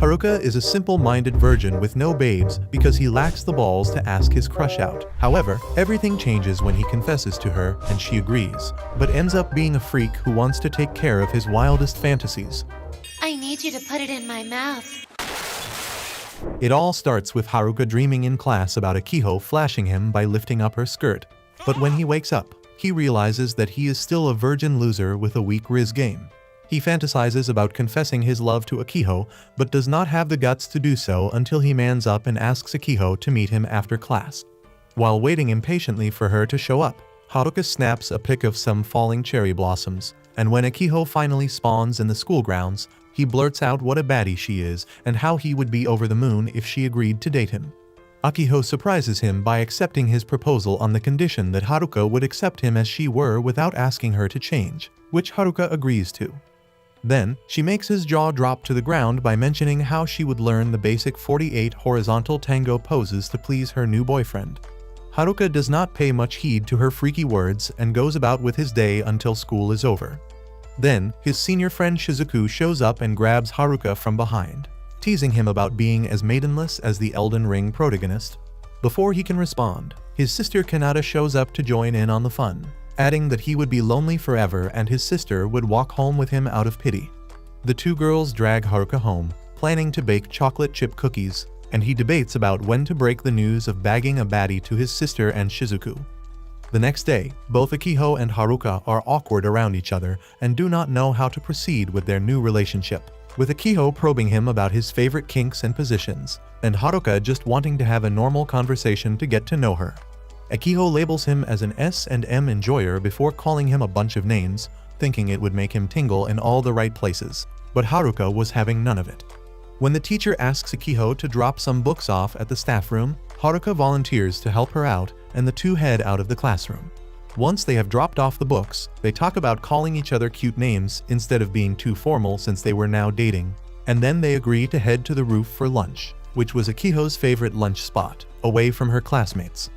Haruka is a simple-minded virgin with no babes because he lacks the balls to ask his crush out. However, everything changes when he confesses to her and she agrees, but ends up being a freak who wants to take care of his wildest fantasies. I need you to put it in my mouth. It all starts with Haruka dreaming in class about Akiho flashing him by lifting up her skirt. But when he wakes up, he realizes that he is still a virgin loser with a weak Riz game. He fantasizes about confessing his love to Akiho, but does not have the guts to do so until he mans up and asks Akiho to meet him after class. While waiting impatiently for her to show up, Haruka snaps a pic of some falling cherry blossoms, and when Akiho finally spawns in the school grounds, he blurts out what a baddie she is and how he would be over the moon if she agreed to date him. Akiho surprises him by accepting his proposal on the condition that Haruka would accept him as she were without asking her to change, which Haruka agrees to. Then, she makes his jaw drop to the ground by mentioning how she would learn the basic 48 horizontal tango poses to please her new boyfriend. Haruka does not pay much heed to her freaky words and goes about with his day until school is over. Then, his senior friend Shizuku shows up and grabs Haruka from behind, teasing him about being as maidenless as the Elden Ring protagonist. Before he can respond, his sister Kanata shows up to join in on the fun, adding that he would be lonely forever and his sister would walk home with him out of pity. The two girls drag Haruka home, planning to bake chocolate chip cookies, and he debates about when to break the news of bagging a baddie to his sister and Shizuku. The next day, both Akiho and Haruka are awkward around each other and do not know how to proceed with their new relationship, with Akiho probing him about his favorite kinks and positions, and Haruka just wanting to have a normal conversation to get to know her. Akiho labels him as an S&M enjoyer before calling him a bunch of names, thinking it would make him tingle in all the right places, but Haruka was having none of it. When the teacher asks Akiho to drop some books off at the staff room, Haruka volunteers to help her out and the two head out of the classroom. Once they have dropped off the books, they talk about calling each other cute names instead of being too formal since they were now dating, and then they agree to head to the roof for lunch, which was Akiho's favorite lunch spot, away from her classmates.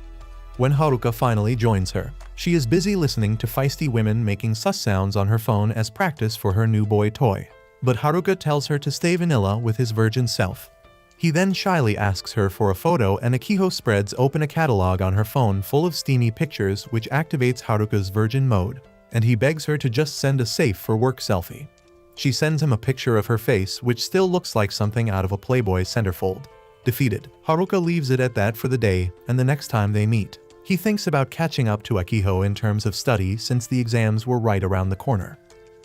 When Haruka finally joins her, she is busy listening to feisty women making sus sounds on her phone as practice for her new boy toy. But Haruka tells her to stay vanilla with his virgin self. He then shyly asks her for a photo and Akiho spreads open a catalog on her phone full of steamy pictures which activates Haruka's virgin mode, and he begs her to just send a safe for work selfie. She sends him a picture of her face which still looks like something out of a Playboy centerfold. Defeated, Haruka leaves it at that for the day, and the next time they meet, he thinks about catching up to Akiho in terms of study since the exams were right around the corner.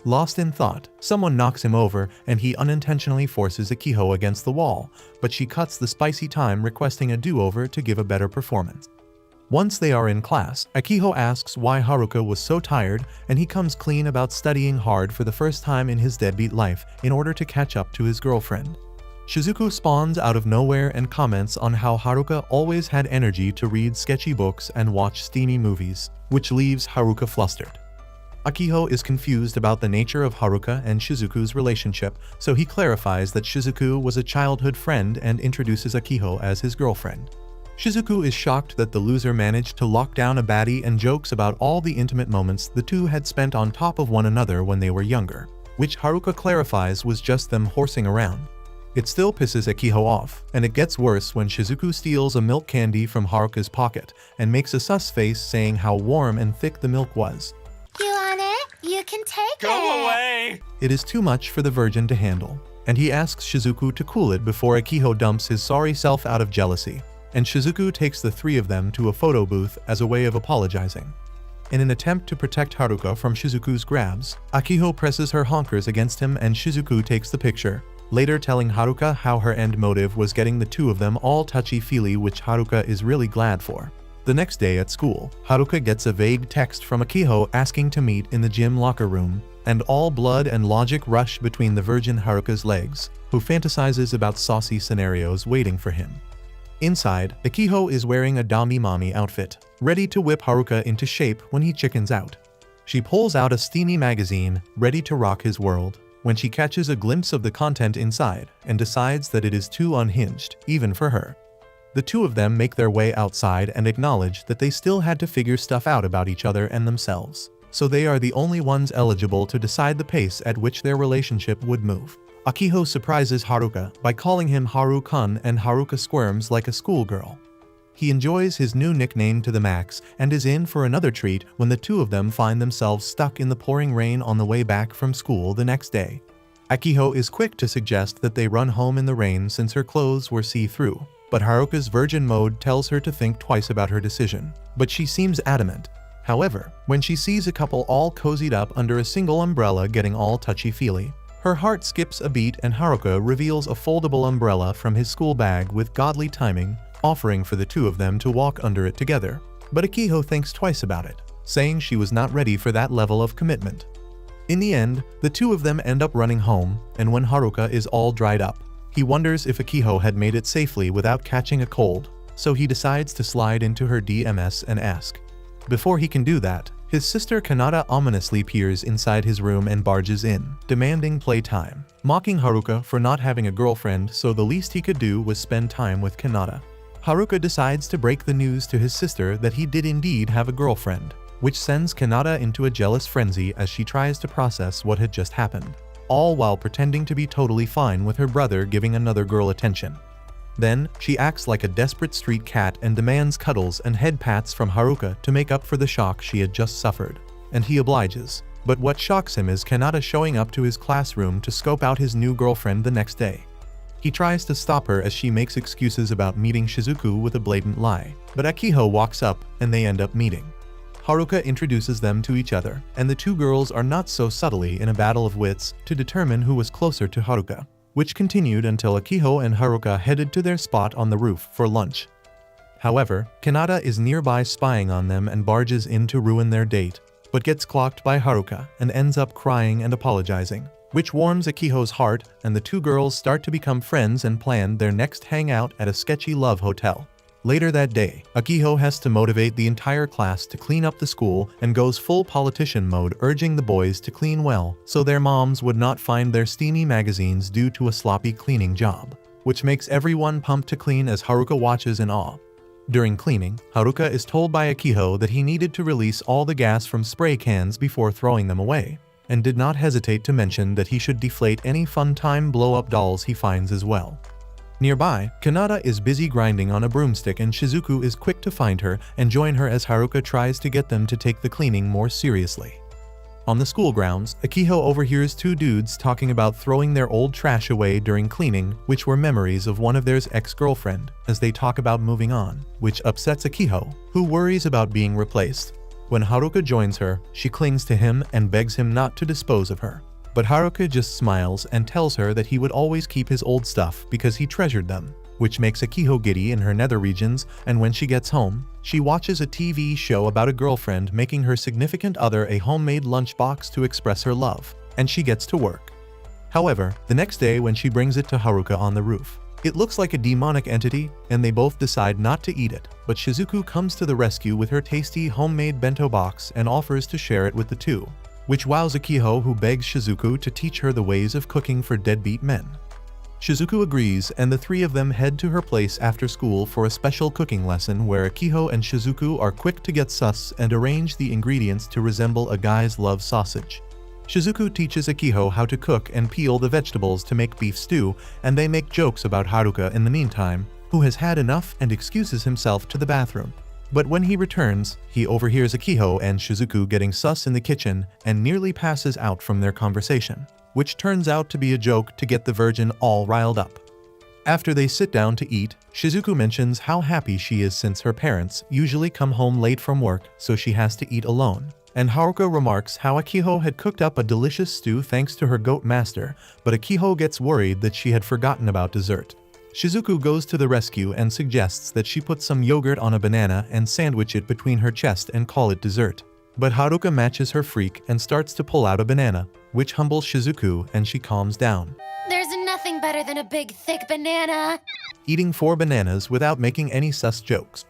Lost in thought, someone knocks him over and he unintentionally forces Akiho against the wall, but she cuts the spicy time requesting a do-over to give a better performance. Once they are in class, Akiho asks why Haruka was so tired and he comes clean about studying hard for the first time in his deadbeat life in order to catch up to his girlfriend. Shizuku spawns out of nowhere and comments on how Haruka always had energy to read sketchy books and watch steamy movies, which leaves Haruka flustered. Akiho is confused about the nature of Haruka and Shizuku's relationship, so he clarifies that Shizuku was a childhood friend and introduces Akiho as his girlfriend. Shizuku is shocked that the loser managed to lock down a baddie and jokes about all the intimate moments the two had spent on top of one another when they were younger, which Haruka clarifies was just them horsing around. It still pisses Akiho off, and it gets worse when Shizuku steals a milk candy from Haruka's pocket and makes a sus face saying how warm and thick the milk was. You want it? You can take it. Go away! It is too much for the virgin to handle, and he asks Shizuku to cool it before Akiho dumps his sorry self out of jealousy, and Shizuku takes the three of them to a photo booth as a way of apologizing. In an attempt to protect Haruka from Shizuku's grabs, Akiho presses her honkers against him and Shizuku takes the picture, later telling Haruka how her end motive was getting the two of them all touchy-feely, which Haruka is really glad for. The next day at school, Haruka gets a vague text from Akiho asking to meet in the gym locker room, and all blood and logic rush between the virgin Haruka's legs, who fantasizes about saucy scenarios waiting for him. Inside, Akiho is wearing a Dami Mommy outfit, ready to whip Haruka into shape when he chickens out. She pulls out a steamy magazine, ready to rock his world, when she catches a glimpse of the content inside and decides that it is too unhinged, even for her. The two of them make their way outside and acknowledge that they still had to figure stuff out about each other and themselves, so they are the only ones eligible to decide the pace at which their relationship would move. Akiho surprises Haruka by calling him Haru-kun, and Haruka squirms like a schoolgirl. He enjoys his new nickname to the max and is in for another treat when the two of them find themselves stuck in the pouring rain on the way back from school the next day. Akiho is quick to suggest that they run home in the rain since her clothes were see-through, but Haruka's virgin mode tells her to think twice about her decision, but she seems adamant. However, when she sees a couple all cozied up under a single umbrella getting all touchy-feely, her heart skips a beat and Haruka reveals a foldable umbrella from his school bag with godly timing, offering for the two of them to walk under it together. But Akiho thinks twice about it, saying she was not ready for that level of commitment. In the end, the two of them end up running home, and when Haruka is all dried up, he wonders if Akiho had made it safely without catching a cold, so he decides to slide into her DMs and ask. Before he can do that, his sister Kanata ominously peers inside his room and barges in, demanding playtime, mocking Haruka for not having a girlfriend, so the least he could do was spend time with Kanata. Haruka decides to break the news to his sister that he did indeed have a girlfriend, which sends Kanata into a jealous frenzy as she tries to process what had just happened, all while pretending to be totally fine with her brother giving another girl attention. Then, she acts like a desperate street cat and demands cuddles and head pats from Haruka to make up for the shock she had just suffered, and he obliges. But what shocks him is Kanata showing up to his classroom to scope out his new girlfriend the next day. He tries to stop her as she makes excuses about meeting Shizuku with a blatant lie, but Akiho walks up and they end up meeting. Haruka introduces them to each other, and the two girls are not so subtly in a battle of wits to determine who was closer to Haruka, which continued until Akiho and Haruka headed to their spot on the roof for lunch. However, Kanata is nearby spying on them and barges in to ruin their date, but gets clocked by Haruka and ends up crying and apologizing, which warms Akiho's heart, and the two girls start to become friends and plan their next hangout at a sketchy love hotel. Later that day, Akiho has to motivate the entire class to clean up the school and goes full politician mode, urging the boys to clean well so their moms would not find their steamy magazines due to a sloppy cleaning job, which makes everyone pumped to clean as Haruka watches in awe. During cleaning, Haruka is told by Akiho that he needed to release all the gas from spray cans before throwing them away, and did not hesitate to mention that he should deflate any fun-time blow-up dolls he finds as well. Nearby, Kanata is busy grinding on a broomstick and Shizuku is quick to find her and join her as Haruka tries to get them to take the cleaning more seriously. On the school grounds, Akiho overhears two dudes talking about throwing their old trash away during cleaning, which were memories of one of theirs ex-girlfriend, as they talk about moving on, which upsets Akiho, who worries about being replaced. When Haruka joins her, she clings to him and begs him not to dispose of her. But Haruka just smiles and tells her that he would always keep his old stuff because he treasured them, which makes Akiho giddy in her nether regions, and when she gets home, she watches a TV show about a girlfriend making her significant other a homemade lunchbox to express her love, and she gets to work. However, the next day when she brings it to Haruka on the roof, it looks like a demonic entity, and they both decide not to eat it, but Shizuku comes to the rescue with her tasty homemade bento box and offers to share it with the two, which wows Akiho, who begs Shizuku to teach her the ways of cooking for deadbeat men. Shizuku agrees, and the three of them head to her place after school for a special cooking lesson where Akiho and Shizuku are quick to get sus and arrange the ingredients to resemble a guy's love sausage. Shizuku teaches Akiho how to cook and peel the vegetables to make beef stew, and they make jokes about Haruka in the meantime, who has had enough and excuses himself to the bathroom. But when he returns, he overhears Akiho and Shizuku getting sus in the kitchen and nearly passes out from their conversation, which turns out to be a joke to get the virgin all riled up. After they sit down to eat, Shizuku mentions how happy she is since her parents usually come home late from work, so she has to eat alone. And Haruka remarks how Akiho had cooked up a delicious stew thanks to her goat master, but Akiho gets worried that she had forgotten about dessert. Shizuku goes to the rescue and suggests that she put some yogurt on a banana and sandwich it between her chest and call it dessert. But Haruka matches her freak and starts to pull out a banana, which humbles Shizuku and she calms down. There's nothing better than a big, thick banana. Eating 4 bananas without making any sus jokes.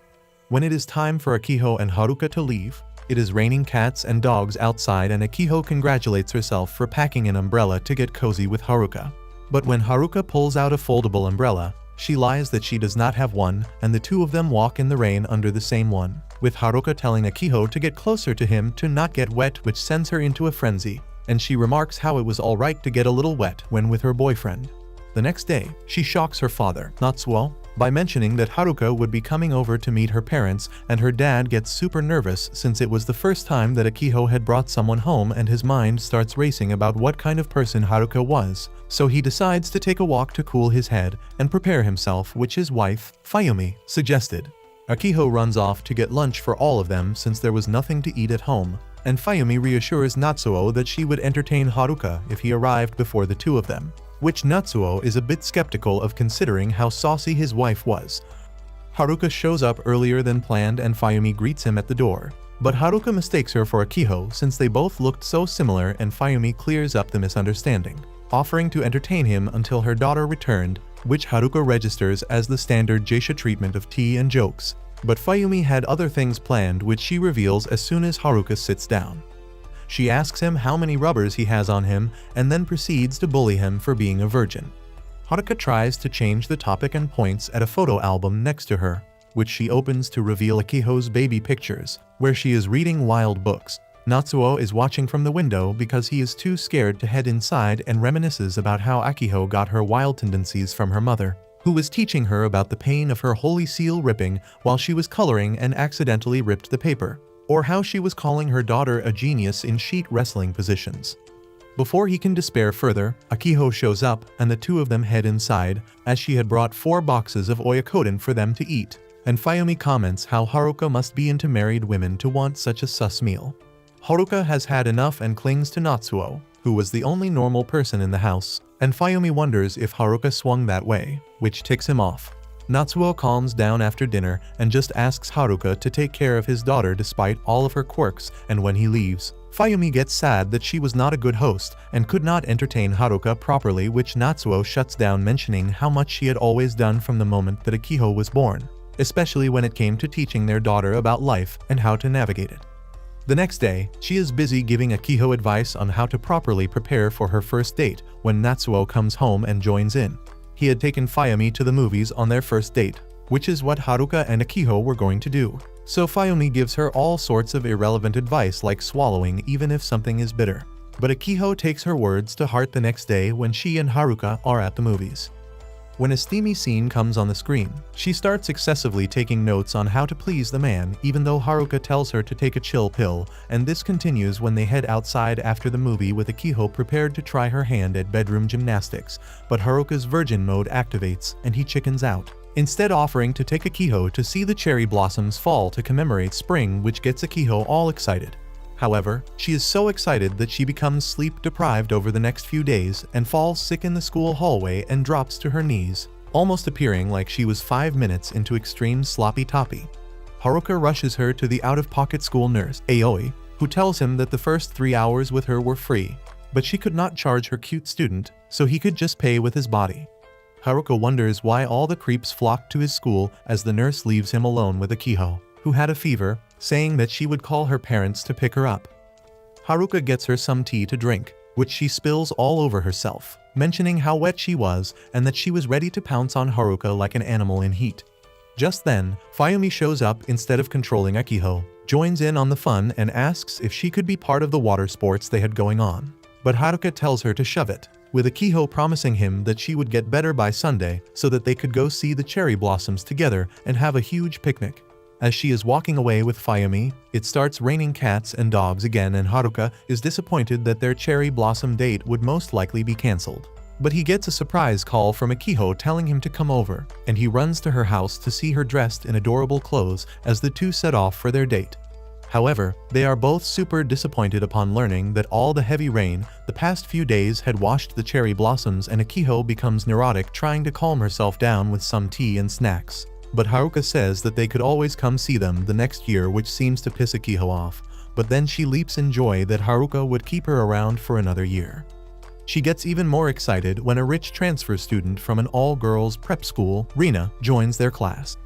When it is time for Akiho and Haruka to leave, it is raining cats and dogs outside, and Akiho congratulates herself for packing an umbrella to get cozy with Haruka. But when Haruka pulls out a foldable umbrella, she lies that she does not have one, and the two of them walk in the rain under the same one, with Haruka telling Akiho to get closer to him to not get wet, which sends her into a frenzy. and she remarks how it was alright to get a little wet when with her boyfriend. The next day, she shocks her father, Natsuo, by mentioning that Haruka would be coming over to meet her parents, and her dad gets super nervous since it was the first time that Akiho had brought someone home, and his mind starts racing about what kind of person Haruka was, so he decides to take a walk to cool his head and prepare himself, which his wife, Fayumi, suggested. Akiho runs off to get lunch for all of them since there was nothing to eat at home, and Fayumi reassures Natsuo that she would entertain Haruka if he arrived before the two of them, which Natsuo is a bit skeptical of considering how saucy his wife was. Haruka shows up earlier than planned and Fayumi greets him at the door, but Haruka mistakes her for Akiho since they both looked so similar, and Fayumi clears up the misunderstanding, offering to entertain him until her daughter returned, which Haruka registers as the standard geisha treatment of tea and jokes. But Fayumi had other things planned, which she reveals as soon as Haruka sits down. She asks him how many rubbers he has on him and then proceeds to bully him for being a virgin. Haruka tries to change the topic and points at a photo album next to her, which she opens to reveal Akiho's baby pictures, where she is reading wild books. Natsuo is watching from the window because he is too scared to head inside and reminisces about how Akiho got her wild tendencies from her mother, who was teaching her about the pain of her holy seal ripping while she was coloring and accidentally ripped the paper, or how she was calling her daughter a genius in sheet wrestling positions. Before he can despair further, Akiho shows up and the two of them head inside, as she had brought 4 boxes of oyakodon for them to eat, and Fayumi comments how Haruka must be into married women to want such a sus meal. Haruka has had enough and clings to Natsuo, who was the only normal person in the house, and Fayumi wonders if Haruka swung that way, which ticks him off. Natsuo calms down after dinner and just asks Haruka to take care of his daughter despite all of her quirks, and when he leaves, Fayumi gets sad that she was not a good host and could not entertain Haruka properly, which Natsuo shuts down, mentioning how much she had always done from the moment that Akiho was born, especially when it came to teaching their daughter about life and how to navigate it. The next day, she is busy giving Akiho advice on how to properly prepare for her first date when Natsuo comes home and joins in. He had taken Fayumi to the movies on their first date, which is what Haruka and Akiho were going to do. So Fayumi gives her all sorts of irrelevant advice like swallowing even if something is bitter. But Akiho takes her words to heart the next day when she and Haruka are at the movies. When a steamy scene comes on the screen, she starts excessively taking notes on how to please the man, even though Haruka tells her to take a chill pill, and this continues when they head outside after the movie with Akiho prepared to try her hand at bedroom gymnastics, but Haruka's virgin mode activates and he chickens out, instead offering to take Akiho to see the cherry blossoms fall to commemorate spring, which gets Akiho all excited. However, she is so excited that she becomes sleep-deprived over the next few days and falls sick in the school hallway and drops to her knees, almost appearing like she was 5 minutes into extreme sloppy-toppy. Haruka rushes her to the out-of-pocket school nurse, Aoi, who tells him that the first 3 hours with her were free, but she could not charge her cute student, so he could just pay with his body. Haruka wonders why all the creeps flock to his school as the nurse leaves him alone with Akiho, who had a fever, saying that she would call her parents to pick her up. Haruka gets her some tea to drink, which she spills all over herself, mentioning how wet she was and that she was ready to pounce on Haruka like an animal in heat. Just then, Fayumi shows up instead of controlling Akiho, joins in on the fun and asks if she could be part of the water sports they had going on. But Haruka tells her to shove it, with Akiho promising him that she would get better by Sunday so that they could go see the cherry blossoms together and have a huge picnic. As she is walking away with Fayumi, it starts raining cats and dogs again, and Haruka is disappointed that their cherry blossom date would most likely be cancelled. But he gets a surprise call from Akiho telling him to come over, and he runs to her house to see her dressed in adorable clothes as the two set off for their date. However, they are both super disappointed upon learning that all the heavy rain the past few days had washed the cherry blossoms, and Akiho becomes neurotic trying to calm herself down with some tea and snacks. But Haruka says that they could always come see them the next year, which seems to piss Akiho off, but then she leaps in joy that Haruka would keep her around for another year. She gets even more excited when a rich transfer student from an all-girls prep school, Rina, joins their class.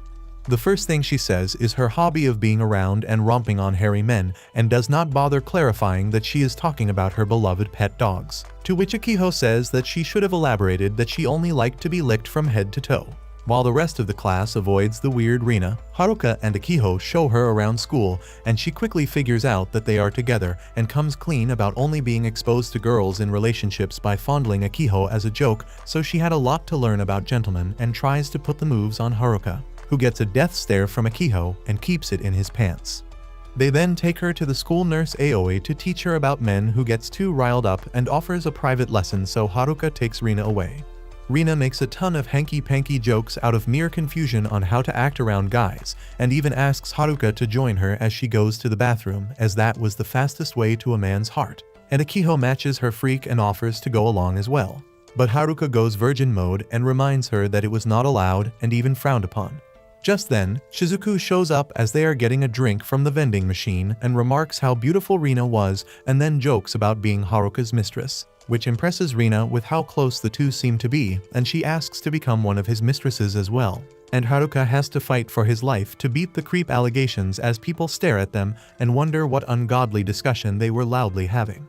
The first thing she says is her hobby of being around and romping on hairy men, and does not bother clarifying that she is talking about her beloved pet dogs, to which Akiho says that she should have elaborated that she only liked to be licked from head to toe. While the rest of the class avoids the weird Rina, Haruka and Akiho show her around school, and she quickly figures out that they are together and comes clean about only being exposed to girls in relationships by fondling Akiho as a joke, so she had a lot to learn about gentlemen and tries to put the moves on Haruka, who gets a death stare from Akiho and keeps it in his pants. They then take her to the school nurse Aoi to teach her about men who gets too riled up and offers a private lesson, so Haruka takes Rina away. Rina makes a ton of hanky-panky jokes out of mere confusion on how to act around guys, and even asks Haruka to join her as she goes to the bathroom, as that was the fastest way to a man's heart. And Akiho matches her freak and offers to go along as well. But Haruka goes virgin mode and reminds her that it was not allowed and even frowned upon. Just then, Shizuku shows up as they are getting a drink from the vending machine and remarks how beautiful Rina was, and then jokes about being Haruka's mistress, which impresses Rina with how close the two seem to be, and she asks to become one of his mistresses as well. And Haruka has to fight for his life to beat the creep allegations as people stare at them and wonder what ungodly discussion they were loudly having.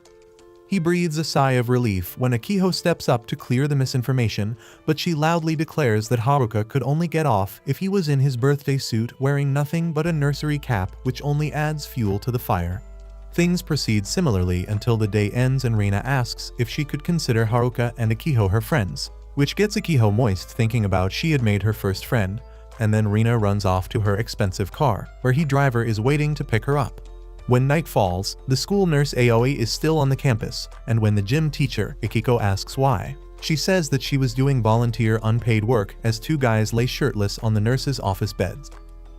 He breathes a sigh of relief when Akiho steps up to clear the misinformation, but she loudly declares that Haruka could only get off if he was in his birthday suit wearing nothing but a nursery cap, which only adds fuel to the fire. Things proceed similarly until the day ends and Rina asks if she could consider Haruka and Akiho her friends, which gets Akiho moist thinking about she had made her first friend, and then Rina runs off to her expensive car, where her driver is waiting to pick her up. When night falls, the school nurse Aoi is still on the campus, and when the gym teacher, Ikiko, asks why, she says that she was doing volunteer unpaid work as two guys lay shirtless on the nurse's office beds.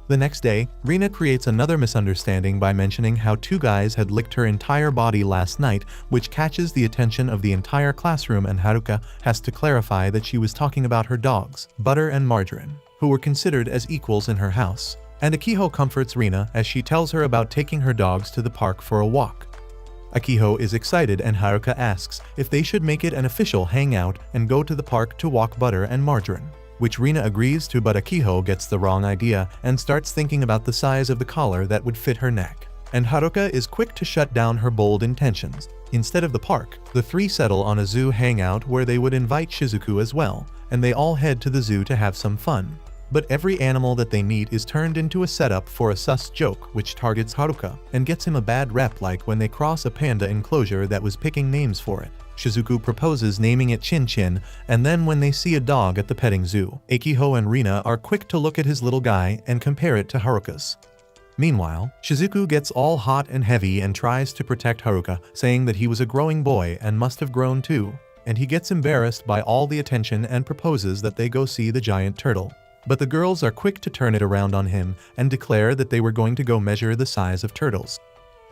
The next day, Rina creates another misunderstanding by mentioning how two guys had licked her entire body last night, which catches the attention of the entire classroom, and Haruka has to clarify that she was talking about her dogs, Butter and Margarine, who were considered as equals in her house. And Akiho comforts Rina as she tells her about taking her dogs to the park for a walk. Akiho is excited and Haruka asks if they should make it an official hangout and go to the park to walk Butter and Margarine, which Rina agrees to, but Akiho gets the wrong idea and starts thinking about the size of the collar that would fit her neck. And Haruka is quick to shut down her bold intentions. Instead of the park, the three settle on a zoo hangout where they would invite Shizuku as well, and they all head to the zoo to have some fun. But every animal that they meet is turned into a setup for a sus joke which targets Haruka and gets him a bad rep, like when they cross a panda enclosure that was picking names for it. Shizuku proposes naming it Chin Chin, and then when they see a dog at the petting zoo, Akiho and Rina are quick to look at his little guy and compare it to Haruka's. Meanwhile, Shizuku gets all hot and heavy and tries to protect Haruka, saying that he was a growing boy and must have grown too, and he gets embarrassed by all the attention and proposes that they go see the giant turtle. But the girls are quick to turn it around on him and declare that they were going to go measure the size of turtles.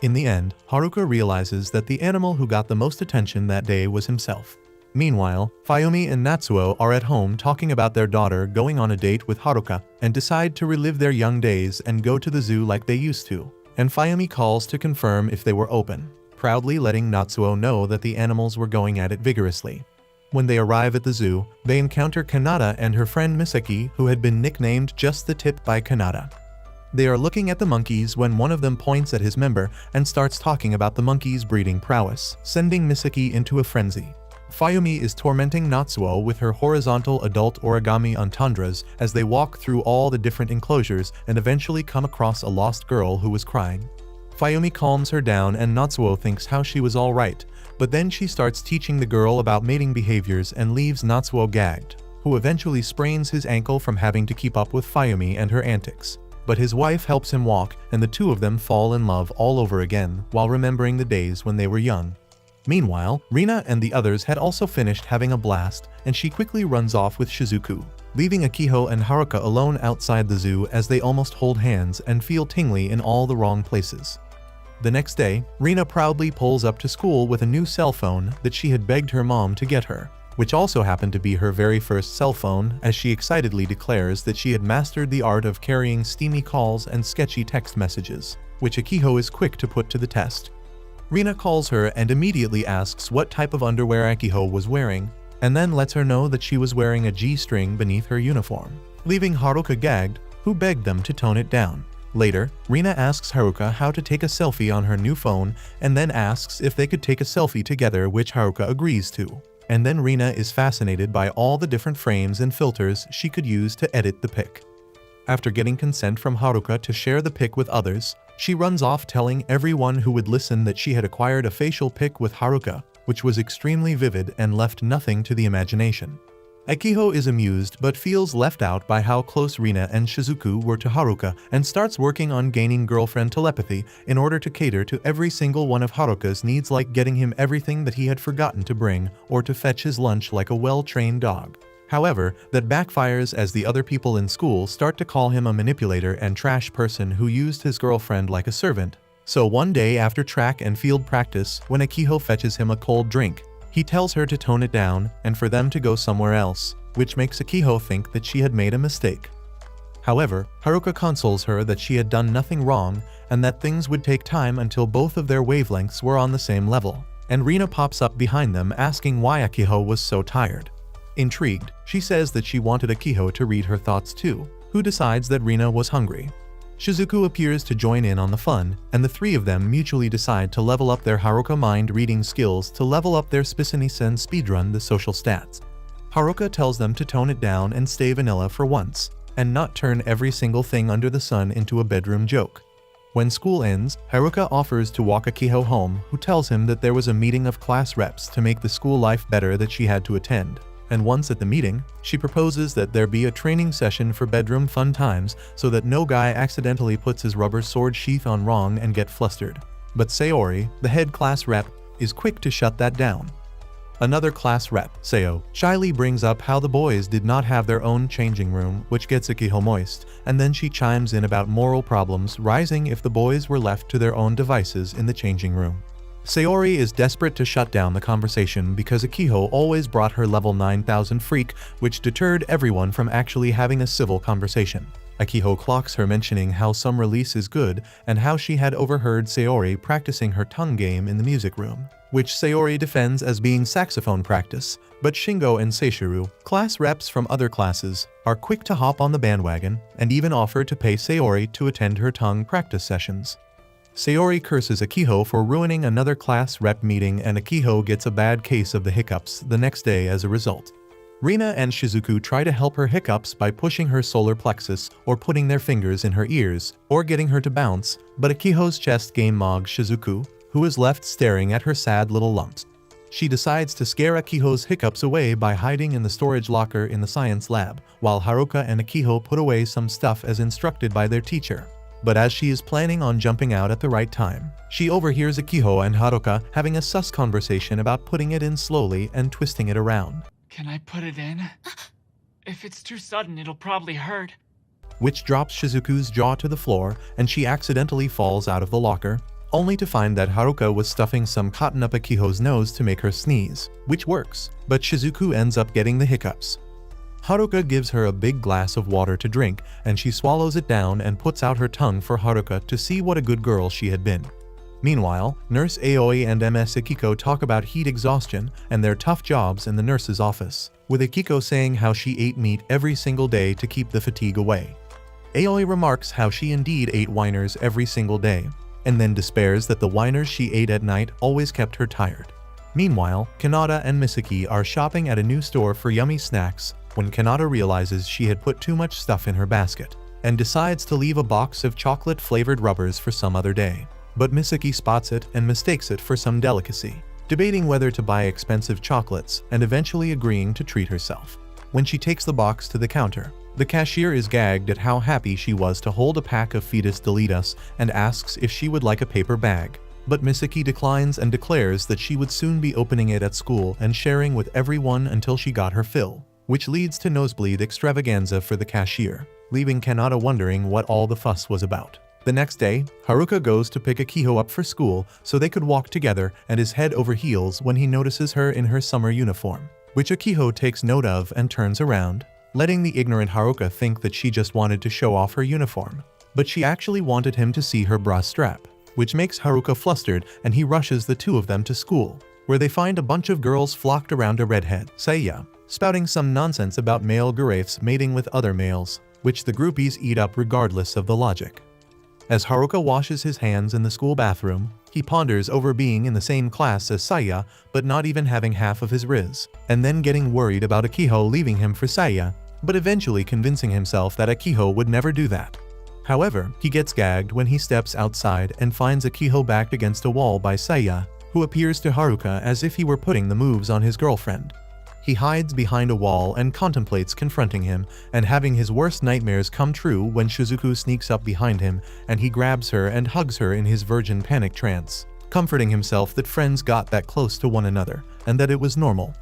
In the end, Haruka realizes that the animal who got the most attention that day was himself. Meanwhile, Fayumi and Natsuo are at home talking about their daughter going on a date with Haruka and decide to relive their young days and go to the zoo like they used to. And Fayumi calls to confirm if they were open, proudly letting Natsuo know that the animals were going at it vigorously. When they arrive at the zoo, they encounter Kanata and her friend Misaki, who had been nicknamed Just the Tip by Kanata. They are looking at the monkeys when one of them points at his member and starts talking about the monkey's breeding prowess, sending Misaki into a frenzy. Fayumi is tormenting Natsuo with her horizontal adult origami entendres as they walk through all the different enclosures and eventually come across a lost girl who was crying. Fayumi calms her down and Natsuo thinks how she was alright, but then she starts teaching the girl about mating behaviors and leaves Natsuo gagged, who eventually sprains his ankle from having to keep up with Fayumi and her antics. But his wife helps him walk, and the two of them fall in love all over again while remembering the days when they were young. Meanwhile, Rina and the others had also finished having a blast, and she quickly runs off with Shizuku, leaving Akiho and Haruka alone outside the zoo as they almost hold hands and feel tingly in all the wrong places. The next day, Rina proudly pulls up to school with a new cell phone that she had begged her mom to get her, which also happened to be her very first cell phone, as she excitedly declares that she had mastered the art of carrying steamy calls and sketchy text messages, which Akiho is quick to put to the test. Rina calls her and immediately asks what type of underwear Akiho was wearing, and then lets her know that she was wearing a G-string beneath her uniform, leaving Haruka gagged, who begged them to tone it down. Later, Rina asks Haruka how to take a selfie on her new phone and then asks if they could take a selfie together, which Haruka agrees to. And then Rina is fascinated by all the different frames and filters she could use to edit the pic. After getting consent from Haruka to share the pic with others, she runs off telling everyone who would listen that she had acquired a facial pic with Haruka, which was extremely vivid and left nothing to the imagination. Akiho is amused but feels left out by how close Rina and Shizuku were to Haruka and starts working on gaining girlfriend telepathy in order to cater to every single one of Haruka's needs, like getting him everything that he had forgotten to bring or to fetch his lunch like a well-trained dog. However, that backfires as the other people in school start to call him a manipulator and trash person who used his girlfriend like a servant. So one day after track and field practice, when Akiho fetches him a cold drink, he tells her to tone it down and for them to go somewhere else, which makes Akiho think that she had made a mistake. However, Haruka consoles her that she had done nothing wrong and that things would take time until both of their wavelengths were on the same level, and Rina pops up behind them asking why Akiho was so tired. Intrigued, she says that she wanted Akiho to read her thoughts too, who decides that Rina was hungry. Shizuku appears to join in on the fun, and the three of them mutually decide to level up their Haruka mind reading skills to level up their Spicenice and speedrun the social stats. Haruka tells them to tone it down and stay vanilla for once, and not turn every single thing under the sun into a bedroom joke. When school ends, Haruka offers to walk Akiho home, who tells him that there was a meeting of class reps to make the school life better that she had to attend. And once at the meeting, she proposes that there be a training session for bedroom fun times so that no guy accidentally puts his rubber sword sheath on wrong and get flustered. But Sayori, the head class rep, is quick to shut that down. Another class rep, Seo, shyly brings up how the boys did not have their own changing room, which gets Akiho moist, and then she chimes in about moral problems rising if the boys were left to their own devices in the changing room. Sayori is desperate to shut down the conversation because Akiho always brought her level 9000 freak, which deterred everyone from actually having a civil conversation. Akiho clocks her mentioning how some release is good and how she had overheard Sayori practicing her tongue game in the music room, which Sayori defends as being saxophone practice, but Shingo and Seishiro, class reps from other classes, are quick to hop on the bandwagon and even offer to pay Sayori to attend her tongue practice sessions. Sayori curses Akiho for ruining another class rep meeting, and Akiho gets a bad case of the hiccups the next day as a result. Rina and Shizuku try to help her hiccups by pushing her solar plexus or putting their fingers in her ears or getting her to bounce, but Akiho's chest game mogs Shizuku, who is left staring at her sad little lumps. She decides to scare Akiho's hiccups away by hiding in the storage locker in the science lab, while Haruka and Akiho put away some stuff as instructed by their teacher. But as she is planning on jumping out at the right time, she overhears Akiho and Haruka having a sus conversation about putting it in slowly and twisting it around. Can I put it in? If it's too sudden, it'll probably hurt. Which drops Shizuku's jaw to the floor and she accidentally falls out of the locker, only to find that Haruka was stuffing some cotton up Akiho's nose to make her sneeze, which works, but Shizuku ends up getting the hiccups. Haruka gives her a big glass of water to drink, and she swallows it down and puts out her tongue for Haruka to see what a good girl she had been. Meanwhile, Nurse Aoi and MS Akiko talk about heat exhaustion and their tough jobs in the nurse's office, with Akiko saying how she ate meat every single day to keep the fatigue away. Aoi remarks how she indeed ate whiners every single day, and then despairs that the whiners she ate at night always kept her tired. Meanwhile, Kanata and Misaki are shopping at a new store for yummy snacks when Kanata realizes she had put too much stuff in her basket, and decides to leave a box of chocolate-flavored rubbers for some other day. But Misaki spots it and mistakes it for some delicacy, debating whether to buy expensive chocolates and eventually agreeing to treat herself. When she takes the box to the counter, the cashier is gagged at how happy she was to hold a pack of Fetus Delitas and asks if she would like a paper bag. But Misaki declines and declares that she would soon be opening it at school and sharing with everyone until she got her fill, which leads to nosebleed extravaganza for the cashier, leaving Kanata wondering what all the fuss was about. The next day, Haruka goes to pick Akiho up for school so they could walk together and is head over heels when he notices her in her summer uniform, which Akiho takes note of and turns around, letting the ignorant Haruka think that she just wanted to show off her uniform. But she actually wanted him to see her bra strap, which makes Haruka flustered, and he rushes the two of them to school, where they find a bunch of girls flocked around a redhead, Seiya, spouting some nonsense about male giraffes mating with other males, which the groupies eat up regardless of the logic. As Haruka washes his hands in the school bathroom, He ponders over being in the same class as Saya, but not even having half of his riz, and then getting worried about Akiho leaving him for Saya, but eventually convincing himself that Akiho would never do that. However, he gets gagged when he steps outside and finds Akiho backed against a wall by Saya, who appears to Haruka as if he were putting the moves on his girlfriend. He hides behind a wall and contemplates confronting him and having his worst nightmares come true when Shizuku sneaks up behind him and he grabs her and hugs her in his virgin panic trance, comforting himself that friends got that close to one another and that it was normal.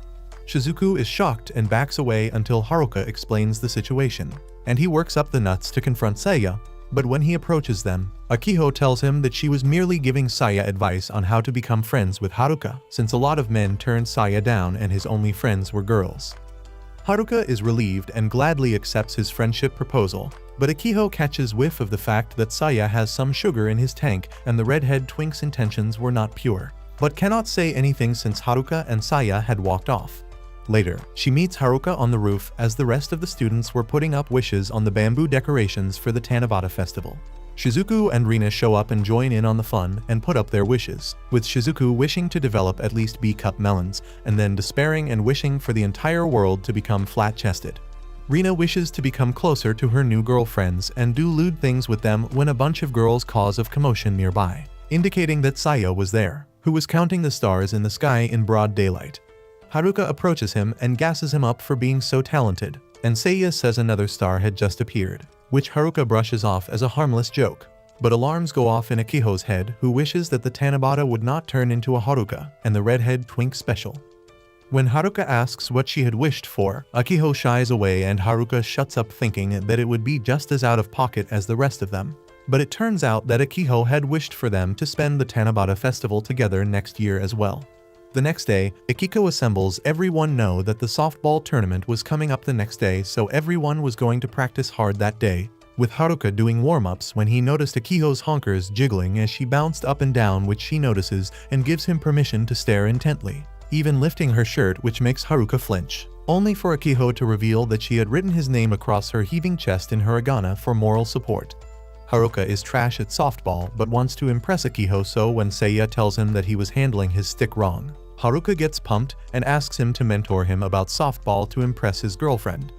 Shizuku is shocked and backs away until Haruka explains the situation, and he works up the nuts to confront Saya, but when he approaches them, Akiho tells him that she was merely giving Saya advice on how to become friends with Haruka, since a lot of men turned Saya down and his only friends were girls. Haruka is relieved and gladly accepts his friendship proposal, but Akiho catches whiff of the fact that Saya has some sugar in his tank and the redhead twink's intentions were not pure, but cannot say anything since Haruka and Saya had walked off. Later, she meets Haruka on the roof as the rest of the students were putting up wishes on the bamboo decorations for the Tanabata festival. Shizuku and Rina show up and join in on the fun and put up their wishes, with Shizuku wishing to develop at least B-cup melons, and then despairing and wishing for the entire world to become flat-chested. Rina wishes to become closer to her new girlfriends and do lewd things with them when a bunch of girls cause of commotion nearby, indicating that Saya was there, who was counting the stars in the sky in broad daylight. Haruka approaches him and gasses him up for being so talented, and Saya says another star had just appeared, which Haruka brushes off as a harmless joke. But alarms go off in Akiho's head, who wishes that the Tanabata would not turn into a Haruka and the redhead twink special. When Haruka asks what she had wished for, Akiho shies away and Haruka shuts up thinking that it would be just as out of pocket as the rest of them. But it turns out that Akiho had wished for them to spend the Tanabata festival together next year as well. The next day, Akiko assembles everyone know that the softball tournament was coming up the next day, so everyone was going to practice hard that day, with Haruka doing warm-ups when he noticed Akiho's honkers jiggling as she bounced up and down, which she notices and gives him permission to stare intently, even lifting her shirt, which makes Haruka flinch, only for Akiho to reveal that she had written his name across her heaving chest in hiragana for moral support. Haruka is trash at softball but wants to impress Akiho, so when Seiya tells him that he was handling his stick wrong, Haruka gets pumped and asks him to mentor him about softball to impress his girlfriend.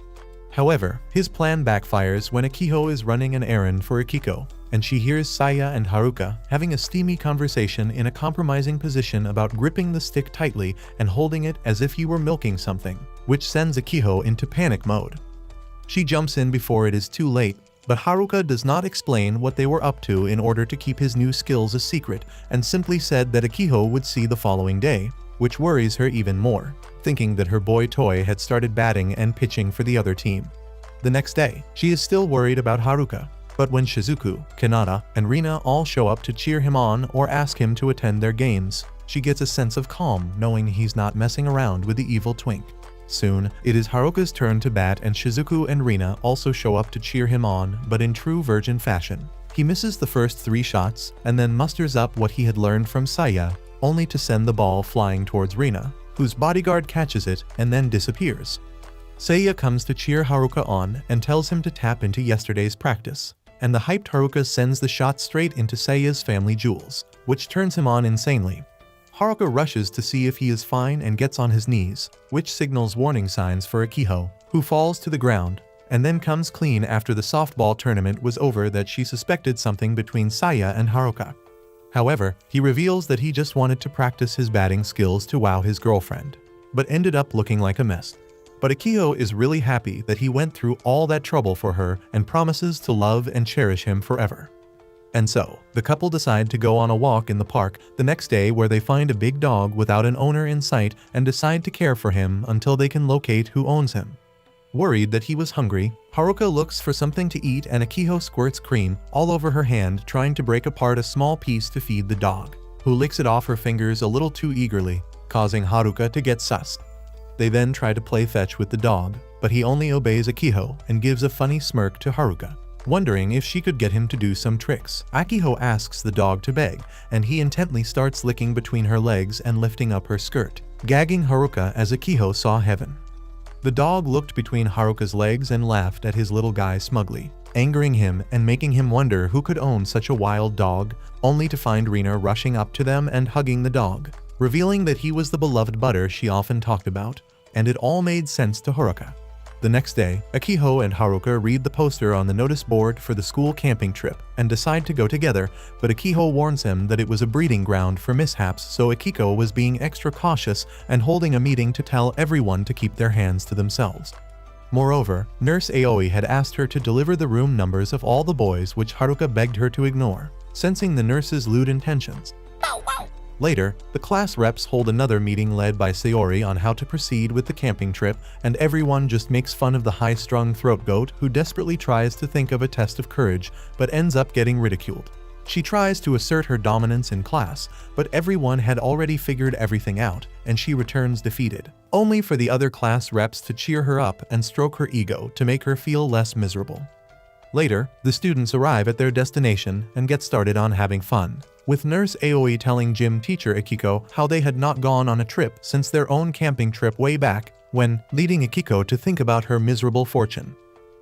However, his plan backfires when Akiho is running an errand for Akiko, and she hears Saya and Haruka having a steamy conversation in a compromising position about gripping the stick tightly and holding it as if he were milking something, which sends Akiho into panic mode. She jumps in before it is too late, but Haruka does not explain what they were up to in order to keep his new skills a secret, and simply said that Akiho would see the following day, which worries her even more, thinking that her boy toy had started batting and pitching for the other team. The next day, she is still worried about Haruka, but when Shizuku, Kanata, and Rina all show up to cheer him on or ask him to attend their games, she gets a sense of calm knowing he's not messing around with the evil twink. Soon, it is Haruka's turn to bat and Shizuku and Rina also show up to cheer him on, but in true virgin fashion. He misses the first 3 shots and then musters up what he had learned from Saya, only to send the ball flying towards Rina, whose bodyguard catches it and then disappears. Seiya comes to cheer Haruka on and tells him to tap into yesterday's practice, and the hyped Haruka sends the shot straight into Seiya's family jewels, which turns him on insanely. Haruka rushes to see if he is fine and gets on his knees, which signals warning signs for Akiho, who falls to the ground, and then comes clean after the softball tournament was over that she suspected something between Saya and Haruka. However, he reveals that he just wanted to practice his batting skills to wow his girlfriend, but ended up looking like a mess. But Akiho is really happy that he went through all that trouble for her and promises to love and cherish him forever. And so, the couple decide to go on a walk in the park the next day where they find a big dog without an owner in sight and decide to care for him until they can locate who owns him. Worried that he was hungry, Haruka looks for something to eat and Akiho squirts cream all over her hand, trying to break apart a small piece to feed the dog, who licks it off her fingers a little too eagerly, causing Haruka to get sus. They then try to play fetch with the dog, but he only obeys Akiho and gives a funny smirk to Haruka, wondering if she could get him to do some tricks. Akiho asks the dog to beg, and he intently starts licking between her legs and lifting up her skirt, gagging Haruka as Akiho saw heaven. The dog looked between Haruka's legs and laughed at his little guy smugly, angering him and making him wonder who could own such a wild dog, only to find Rina rushing up to them and hugging the dog, revealing that he was the beloved butter she often talked about, and it all made sense to Haruka. The next day, Akiho and Haruka read the poster on the notice board for the school camping trip and decide to go together, but Akiho warns him that it was a breeding ground for mishaps, so Akiko was being extra cautious and holding a meeting to tell everyone to keep their hands to themselves. Moreover, Nurse Aoi had asked her to deliver the room numbers of all the boys, which Haruka begged her to ignore, sensing the nurse's lewd intentions. Later, the class reps hold another meeting led by Sayori on how to proceed with the camping trip, and everyone just makes fun of the high-strung throat goat who desperately tries to think of a test of courage but ends up getting ridiculed. She tries to assert her dominance in class, but everyone had already figured everything out, and she returns defeated, only for the other class reps to cheer her up and stroke her ego to make her feel less miserable. Later, the students arrive at their destination and get started on having fun, with Nurse Aoi telling gym teacher Akiko how they had not gone on a trip since their own camping trip way back when, leading Akiko to think about her miserable fortune.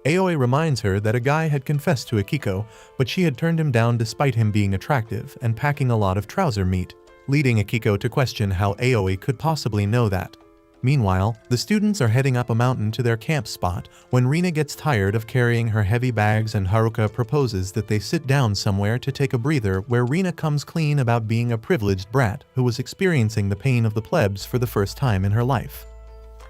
Aoi reminds her that a guy had confessed to Akiko, but she had turned him down despite him being attractive and packing a lot of trouser meat, leading Akiko to question how Aoi could possibly know that. Meanwhile, the students are heading up a mountain to their camp spot when Rina gets tired of carrying her heavy bags and Haruka proposes that they sit down somewhere to take a breather, where Rina comes clean about being a privileged brat who was experiencing the pain of the plebs for the first time in her life.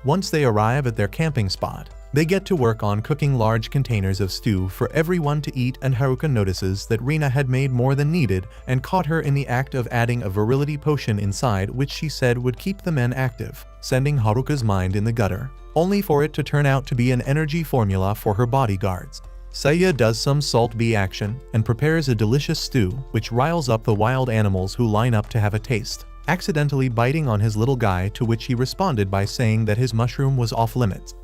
Once they arrive at their camping spot, they get to work on cooking large containers of stew for everyone to eat, and Haruka notices that Rina had made more than needed and caught her in the act of adding a virility potion inside, which she said would keep the men active, sending Haruka's mind in the gutter, only for it to turn out to be an energy formula for her bodyguards. Saya does some salt bee action and prepares a delicious stew, which riles up the wild animals who line up to have a taste, accidentally biting on his little guy, to which he responded by saying that his mushroom was off limits.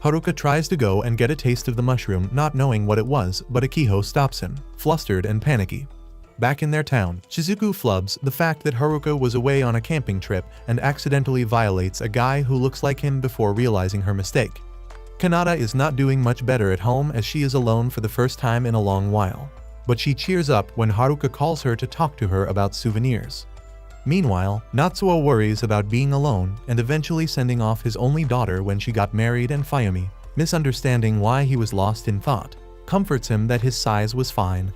Haruka tries to go and get a taste of the mushroom, not knowing what it was, but Akiho stops him, flustered and panicky. Back in their town, Shizuku flubs the fact that Haruka was away on a camping trip and accidentally violates a guy who looks like him before realizing her mistake. Kanata is not doing much better at home as she is alone for the first time in a long while, but she cheers up when Haruka calls her to talk to her about souvenirs. Meanwhile, Natsuo worries about being alone and eventually sending off his only daughter when she got married, and Fayumi, misunderstanding why he was lost in thought, comforts him that his size was fine.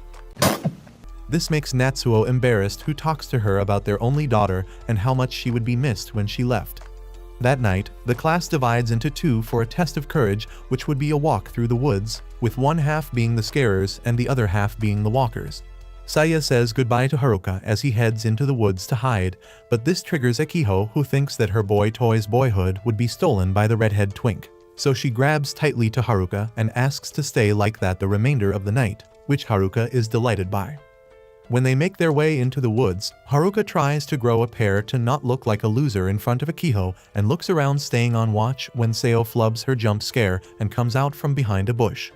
This makes Natsuo embarrassed, who talks to her about their only daughter and how much she would be missed when she left. That night, the class divides into two for a test of courage, which would be a walk through the woods, with one half being the scarers and the other half being the walkers. Saya says goodbye to Haruka as he heads into the woods to hide, but this triggers Akiho, who thinks that her boy toy's boyhood would be stolen by the redhead twink. So she grabs tightly to Haruka and asks to stay like that the remainder of the night, which Haruka is delighted by. When they make their way into the woods, Haruka tries to grow a pair to not look like a loser in front of Akiho and looks around staying on watch when Seo flubs her jump scare and comes out from behind a bush.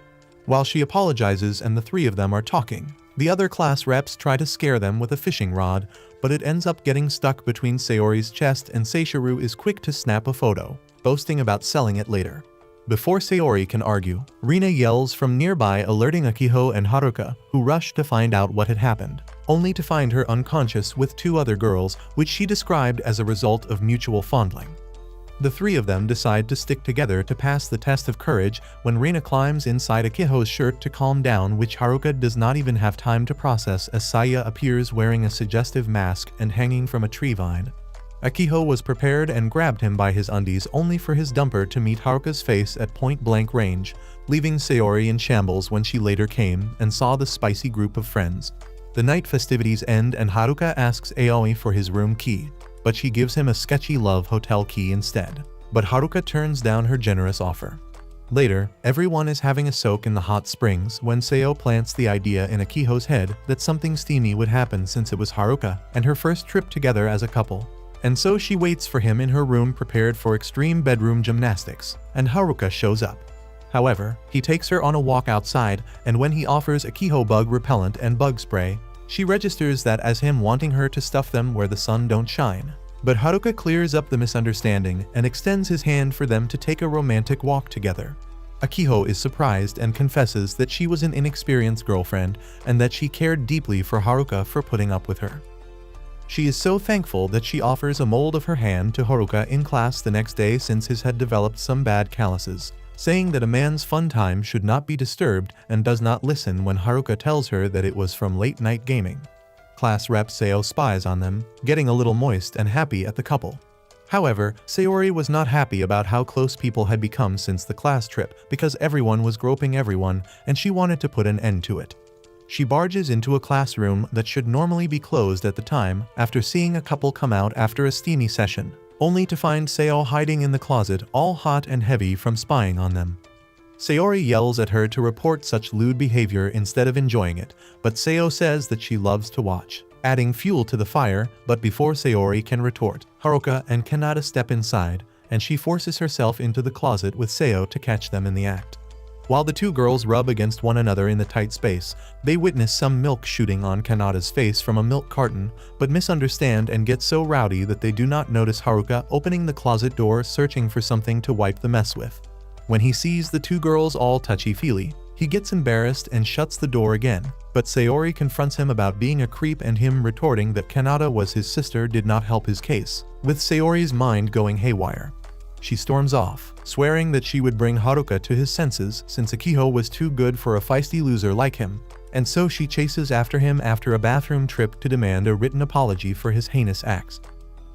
While she apologizes and the three of them are talking, the other class reps try to scare them with a fishing rod, but it ends up getting stuck between Sayori's chest, and Seishiro is quick to snap a photo, boasting about selling it later. Before Sayori can argue, Rina yells from nearby, alerting Akiho and Haruka, who rush to find out what had happened, only to find her unconscious with two other girls, which she described as a result of mutual fondling. The three of them decide to stick together to pass the test of courage when Rina climbs inside Akiho's shirt to calm down, which Haruka does not even have time to process as Saya appears wearing a suggestive mask and hanging from a tree vine. Akiho was prepared and grabbed him by his undies, only for his dumper to meet Haruka's face at point-blank range, leaving Sayori in shambles when she later came and saw the spicy group of friends. The night festivities end and Haruka asks Aoi for his room key, but she gives him a sketchy love hotel key instead. But Haruka turns down her generous offer. Later, everyone is having a soak in the hot springs when Seo plants the idea in Akiho's head that something steamy would happen since it was Haruka and her first trip together as a couple. And so she waits for him in her room prepared for extreme bedroom gymnastics, and Haruka shows up. However, he takes her on a walk outside, and when he offers Akiho bug repellent and bug spray, she registers that as him wanting her to stuff them where the sun don't shine. But Haruka clears up the misunderstanding and extends his hand for them to take a romantic walk together. Akiho is surprised and confesses that she was an inexperienced girlfriend and that she cared deeply for Haruka for putting up with her. She is so thankful that she offers a mold of her hand to Haruka in class the next day since his had developed some bad calluses, saying that a man's fun time should not be disturbed and does not listen when Haruka tells her that it was from late-night gaming. Class rep Seo spies on them, getting a little moist and happy at the couple. However, Sayori was not happy about how close people had become since the class trip because everyone was groping everyone and she wanted to put an end to it. She barges into a classroom that should normally be closed at the time after seeing a couple come out after a steamy session, only to find Seo hiding in the closet all hot and heavy from spying on them. Sayori yells at her to report such lewd behavior instead of enjoying it, but Seo says that she loves to watch, adding fuel to the fire, but before Sayori can retort, Haruka and Kanata step inside, and she forces herself into the closet with Seo to catch them in the act. While the two girls rub against one another in the tight space, they witness some milk shooting on Kanata's face from a milk carton, but misunderstand and get so rowdy that they do not notice Haruka opening the closet door searching for something to wipe the mess with. When he sees the two girls all touchy-feely, he gets embarrassed and shuts the door again, but Sayori confronts him about being a creep and him retorting that Kanata was his sister did not help his case, with Sayori's mind going haywire. She storms off, swearing that she would bring Haruka to his senses since Akiho was too good for a feisty loser like him, and so she chases after him after a bathroom trip to demand a written apology for his heinous acts.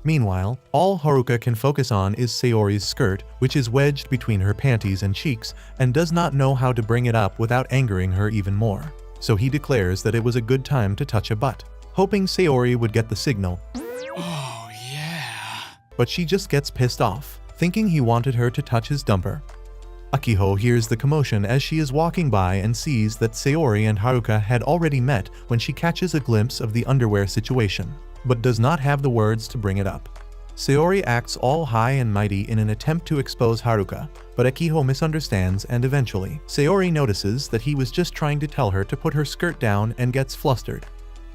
Meanwhile, all Haruka can focus on is Sayori's skirt, which is wedged between her panties and cheeks, and does not know how to bring it up without angering her even more. So he declares that it was a good time to touch a butt, hoping Sayori would get the signal. Oh, yeah. But she just gets pissed off, thinking he wanted her to touch his dumper. Akiho hears the commotion as she is walking by and sees that Sayori and Haruka had already met when she catches a glimpse of the underwear situation, but does not have the words to bring it up. Sayori acts all high and mighty in an attempt to expose Haruka, but Akiho misunderstands and eventually, Sayori notices that he was just trying to tell her to put her skirt down and gets flustered.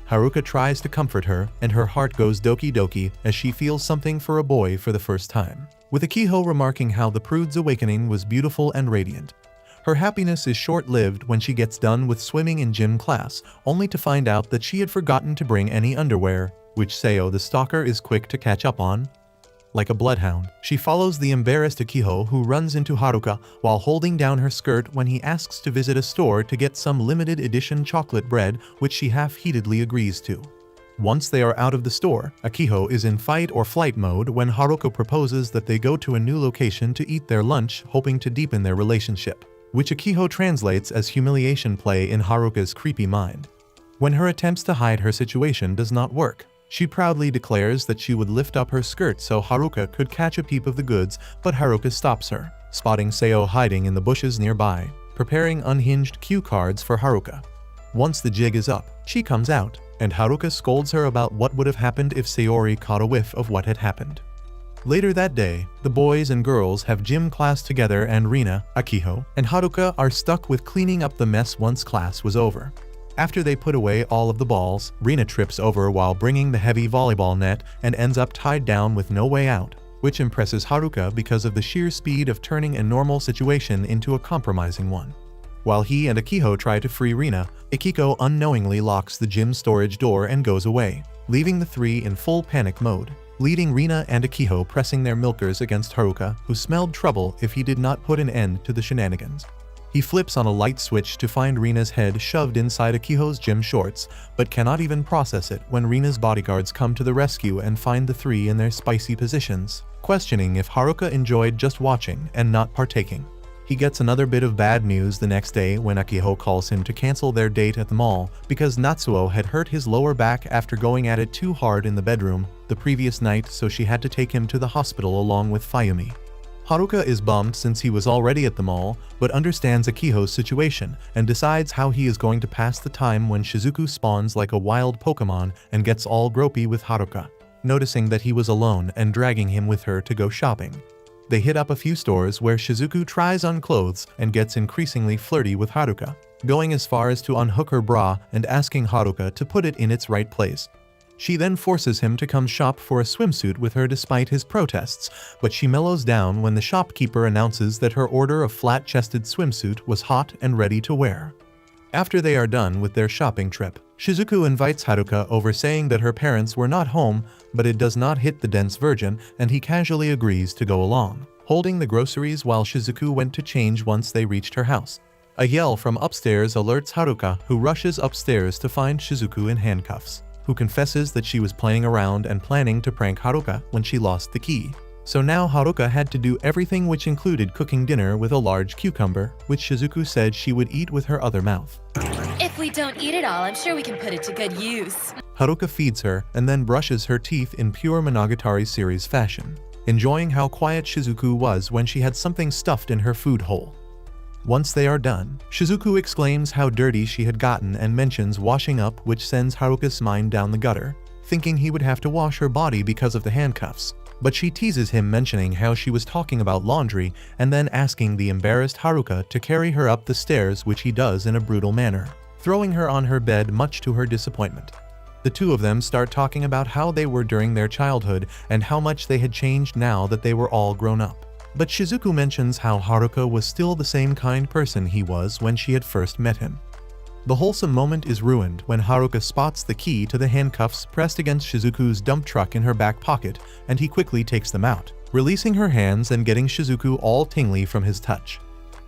Haruka tries to comfort her and her heart goes doki doki as she feels something for a boy for the first time, with Akiho remarking how the prude's awakening was beautiful and radiant. Her happiness is short-lived when she gets done with swimming in gym class, only to find out that she had forgotten to bring any underwear, which Seo the stalker is quick to catch up on. Like a bloodhound, she follows the embarrassed Akiho who runs into Haruka while holding down her skirt when he asks to visit a store to get some limited edition chocolate bread, which she half-heatedly agrees to. Once they are out of the store, Akiho is in fight or flight mode when Haruka proposes that they go to a new location to eat their lunch, hoping to deepen their relationship, which Akiho translates as humiliation play in Haruka's creepy mind. When her attempts to hide her situation does not work, she proudly declares that she would lift up her skirt so Haruka could catch a peep of the goods, but Haruka stops her, spotting Seo hiding in the bushes nearby, preparing unhinged cue cards for Haruka. Once the jig is up, she comes out, and Haruka scolds her about what would have happened if Sayori caught a whiff of what had happened. Later that day, the boys and girls have gym class together and Rina, Akiho, and Haruka are stuck with cleaning up the mess once class was over. After they put away all of the balls, Rina trips over while bringing the heavy volleyball net and ends up tied down with no way out, which impresses Haruka because of the sheer speed of turning a normal situation into a compromising one. While he and Akiho try to free Rina, Akiko unknowingly locks the gym storage door and goes away, leaving the three in full panic mode, leading Rina and Akiho pressing their milkers against Haruka, who smelled trouble if he did not put an end to the shenanigans. He flips on a light switch to find Rina's head shoved inside Akiho's gym shorts, but cannot even process it when Rina's bodyguards come to the rescue and find the three in their spicy positions, questioning if Haruka enjoyed just watching and not partaking. He gets another bit of bad news the next day when Akiho calls him to cancel their date at the mall because Natsuo had hurt his lower back after going at it too hard in the bedroom the previous night, so she had to take him to the hospital along with Fayumi. Haruka is bummed since he was already at the mall, but understands Akiho's situation and decides how he is going to pass the time when Shizuku spawns like a wild Pokemon and gets all gropey with Haruka, noticing that he was alone and dragging him with her to go shopping. They hit up a few stores where Shizuku tries on clothes and gets increasingly flirty with Haruka, going as far as to unhook her bra and asking Haruka to put it in its right place. She then forces him to come shop for a swimsuit with her despite his protests, but she mellows down when the shopkeeper announces that her order of flat-chested swimsuit was hot and ready to wear. After they are done with their shopping trip, Shizuku invites Haruka over saying that her parents were not home, but it does not hit the dense virgin, and he casually agrees to go along, holding the groceries while Shizuku went to change once they reached her house. A yell from upstairs alerts Haruka, who rushes upstairs to find Shizuku in handcuffs, who confesses that she was playing around and planning to prank Haruka when she lost the key. So now Haruka had to do everything, which included cooking dinner with a large cucumber, which Shizuku said she would eat with her other mouth. If we don't eat it all, I'm sure we can put it to good use. Haruka feeds her and then brushes her teeth in pure Monogatari series fashion, enjoying how quiet Shizuku was when she had something stuffed in her food hole. Once they are done, Shizuku exclaims how dirty she had gotten and mentions washing up, which sends Haruka's mind down the gutter, thinking he would have to wash her body because of the handcuffs. But she teases him, mentioning how she was talking about laundry and then asking the embarrassed Haruka to carry her up the stairs, which he does in a brutal manner, throwing her on her bed much to her disappointment. The two of them start talking about how they were during their childhood and how much they had changed now that they were all grown up. But Shizuku mentions how Haruka was still the same kind person he was when she had first met him. The wholesome moment is ruined when Haruka spots the key to the handcuffs pressed against Shizuku's dump truck in her back pocket, and he quickly takes them out, releasing her hands and getting Shizuku all tingly from his touch.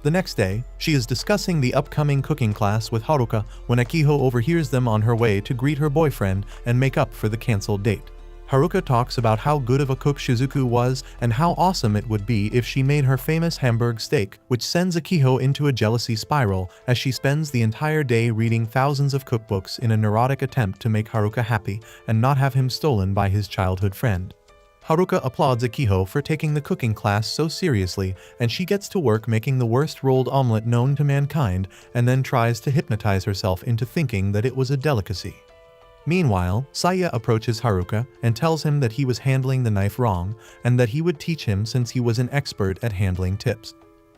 The next day, she is discussing the upcoming cooking class with Haruka when Akiho overhears them on her way to greet her boyfriend and make up for the cancelled date. Haruka talks about how good of a cook Shizuku was and how awesome it would be if she made her famous Hamburg steak, which sends Akiho into a jealousy spiral as she spends the entire day reading thousands of cookbooks in a neurotic attempt to make Haruka happy and not have him stolen by his childhood friend. Haruka applauds Akiho for taking the cooking class so seriously, and she gets to work making the worst rolled omelette known to mankind and then tries to hypnotize herself into thinking that it was a delicacy. Meanwhile, Saya approaches Haruka and tells him that he was handling the knife wrong and that he would teach him since he was an expert at handling tips.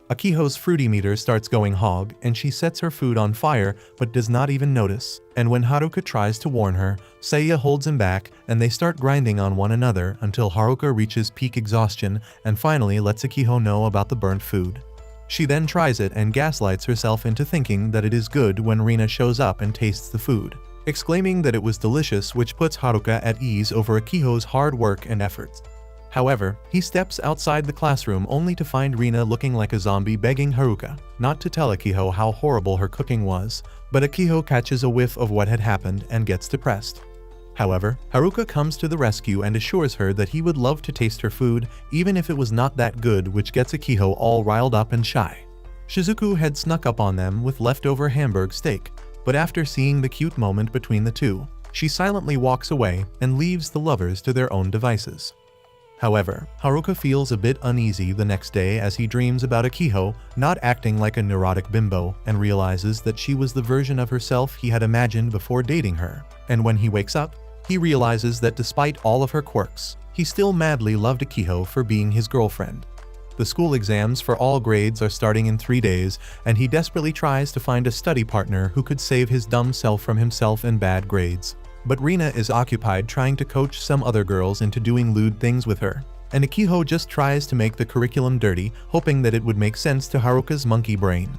Akiho's fruity meter starts going hog and she sets her food on fire but does not even notice, and when Haruka tries to warn her, Saya holds him back and they start grinding on one another until Haruka reaches peak exhaustion and finally lets Akiho know about the burnt food. She then tries it and gaslights herself into thinking that it is good when Rina shows up and tastes the food, exclaiming that it was delicious, which puts Haruka at ease over Akiho's hard work and efforts. However, he steps outside the classroom only to find Rina looking like a zombie, begging Haruka not to tell Akiho how horrible her cooking was, but Akiho catches a whiff of what had happened and gets depressed. However, Haruka comes to the rescue and assures her that he would love to taste her food even if it was not that good, which gets Akiho all riled up and shy. Shizuku had snuck up on them with leftover Hamburg steak, but after seeing the cute moment between the two, she silently walks away and leaves the lovers to their own devices. However, Haruka feels a bit uneasy the next day as he dreams about Akiho not acting like a neurotic bimbo and realizes that she was the version of herself he had imagined before dating her, and when he wakes up, he realizes that despite all of her quirks, he still madly loved Akiho for being his girlfriend. The school exams for all grades are starting in 3 days, and he desperately tries to find a study partner who could save his dumb self from himself and bad grades. But Rina is occupied trying to coach some other girls into doing lewd things with her, and Akiho just tries to make the curriculum dirty, hoping that it would make sense to Haruka's monkey brain.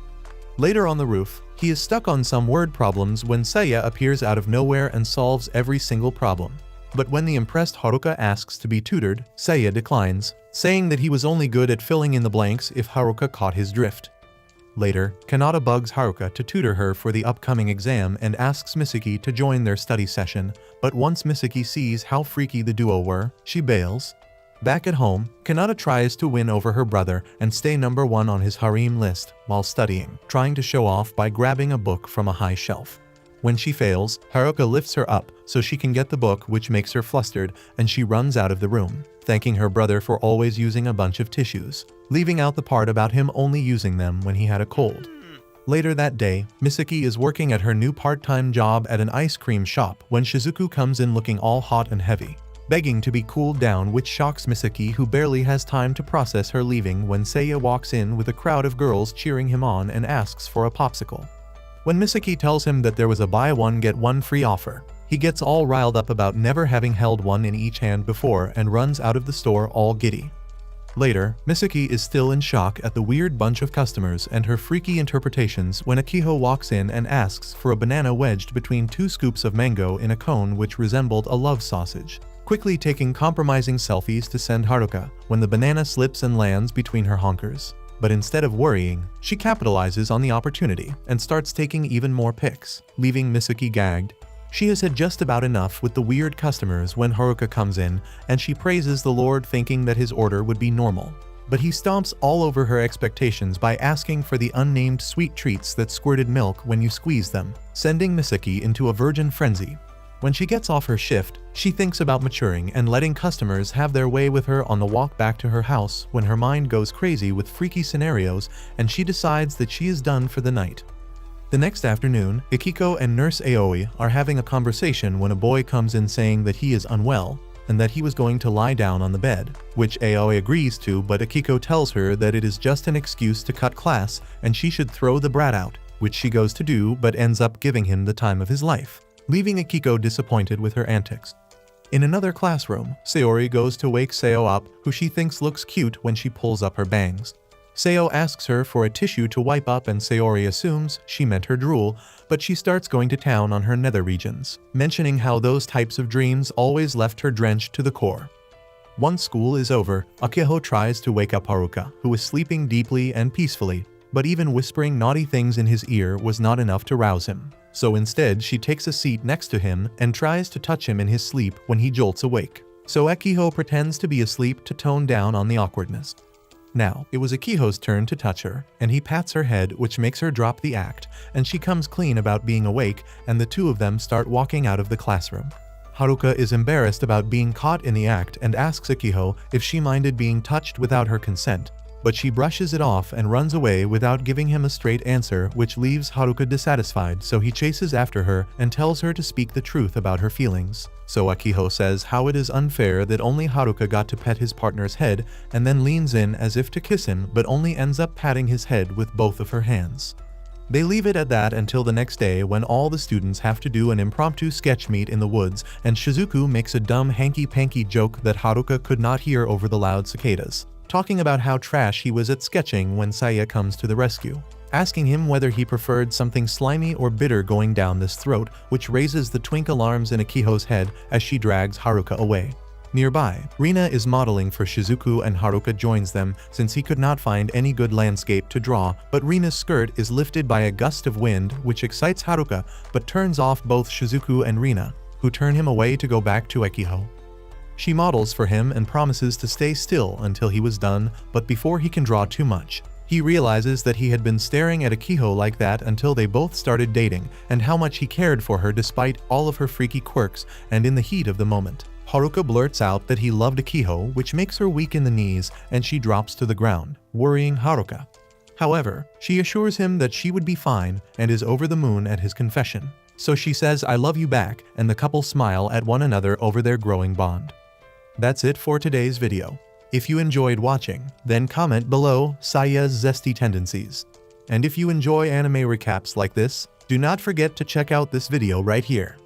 Later on the roof, he is stuck on some word problems when Saya appears out of nowhere and solves every single problem. But when the impressed Haruka asks to be tutored, Saya declines, saying that he was only good at filling in the blanks if Haruka caught his drift. Later, Kanata bugs Haruka to tutor her for the upcoming exam and asks Misaki to join their study session, but once Misaki sees how freaky the duo were, she bails. Back at home, Kanata tries to win over her brother and stay number 1 on his harem list while studying, trying to show off by grabbing a book from a high shelf. When she fails, Haruka lifts her up so she can get the book, which makes her flustered, and she runs out of the room, thanking her brother for always using a bunch of tissues, leaving out the part about him only using them when he had a cold. Later that day, Misaki is working at her new part-time job at an ice cream shop when Shizuku comes in looking all hot and heavy, begging to be cooled down, which shocks Misaki, who barely has time to process her leaving when Seiya walks in with a crowd of girls cheering him on and asks for a popsicle. When Misaki tells him that there was a buy one get one free offer, he He gets all riled up about never having held one in each hand before and runs out of the store all giddy. Later, Misaki is still in shock at the weird bunch of customers and her freaky interpretations when Akiho walks in and asks for a banana wedged between 2 scoops of mango in a cone which resembled a love sausage, quickly taking compromising selfies to send Haruka when the banana slips and lands between her honkers. But instead of worrying, she capitalizes on the opportunity and starts taking even more pics, leaving Misaki gagged. She has had just about enough with the weird customers when Haruka comes in, and she praises the Lord thinking that his order would be normal. But he stomps all over her expectations by asking for the unnamed sweet treats that squirted milk when you squeeze them, sending Misaki into a virgin frenzy. When she gets off her shift, she thinks about maturing and letting customers have their way with her on the walk back to her house when her mind goes crazy with freaky scenarios and she decides that she is done for the night. The next afternoon, Akiko and Nurse Aoi are having a conversation when a boy comes in saying that he is unwell and that he was going to lie down on the bed, which Aoi agrees to, but Akiko tells her that it is just an excuse to cut class and she should throw the brat out, which she goes to do but ends up giving him the time of his life, leaving Akiko disappointed with her antics. In another classroom, Sayori goes to wake Seo up, who she thinks looks cute when she pulls up her bangs. Seo asks her for a tissue to wipe up and Sayori assumes she meant her drool, but she starts going to town on her nether regions, mentioning how those types of dreams always left her drenched to the core. Once school is over, Akiho tries to wake up Haruka, who is sleeping deeply and peacefully, but even whispering naughty things in his ear was not enough to rouse him. So instead, she takes a seat next to him and tries to touch him in his sleep when he jolts awake. So Akiho pretends to be asleep to tone down on the awkwardness. Now, it was Akiho's turn to touch her, and he pats her head, which makes her drop the act, and she comes clean about being awake, and the two of them start walking out of the classroom. Haruka is embarrassed about being caught in the act and asks Akiho if she minded being touched without her consent, but she brushes it off and runs away without giving him a straight answer, which leaves Haruka dissatisfied, so he chases after her and tells her to speak the truth about her feelings. So Akiho says how it is unfair that only Haruka got to pet his partner's head and then leans in as if to kiss him but only ends up patting his head with both of her hands. They leave it at that until the next day when all the students have to do an impromptu sketch meet in the woods and Shizuku makes a dumb hanky-panky joke that Haruka could not hear over the loud cicadas, talking about how trash he was at sketching when Saya comes to the rescue, asking him whether he preferred something slimy or bitter going down this throat, which raises the twink alarms in Akiho's head as she drags Haruka away. Nearby, Rina is modeling for Shizuku and Haruka joins them since he could not find any good landscape to draw, but Rina's skirt is lifted by a gust of wind which excites Haruka but turns off both Shizuku and Rina, who turn him away to go back to Akiho. She models for him and promises to stay still until he was done, but before he can draw too much, he realizes that he had been staring at Akiho like that until they both started dating, and how much he cared for her despite all of her freaky quirks, and in the heat of the moment, Haruka blurts out that he loved Akiho, which makes her weak in the knees, and she drops to the ground, worrying Haruka. However, she assures him that she would be fine and is over the moon at his confession. So she says "I love you" back, and the couple smile at one another over their growing bond. That's it for today's video. If you enjoyed watching, then comment below Saya's zesty tendencies. And if you enjoy anime recaps like this, do not forget to check out this video right here.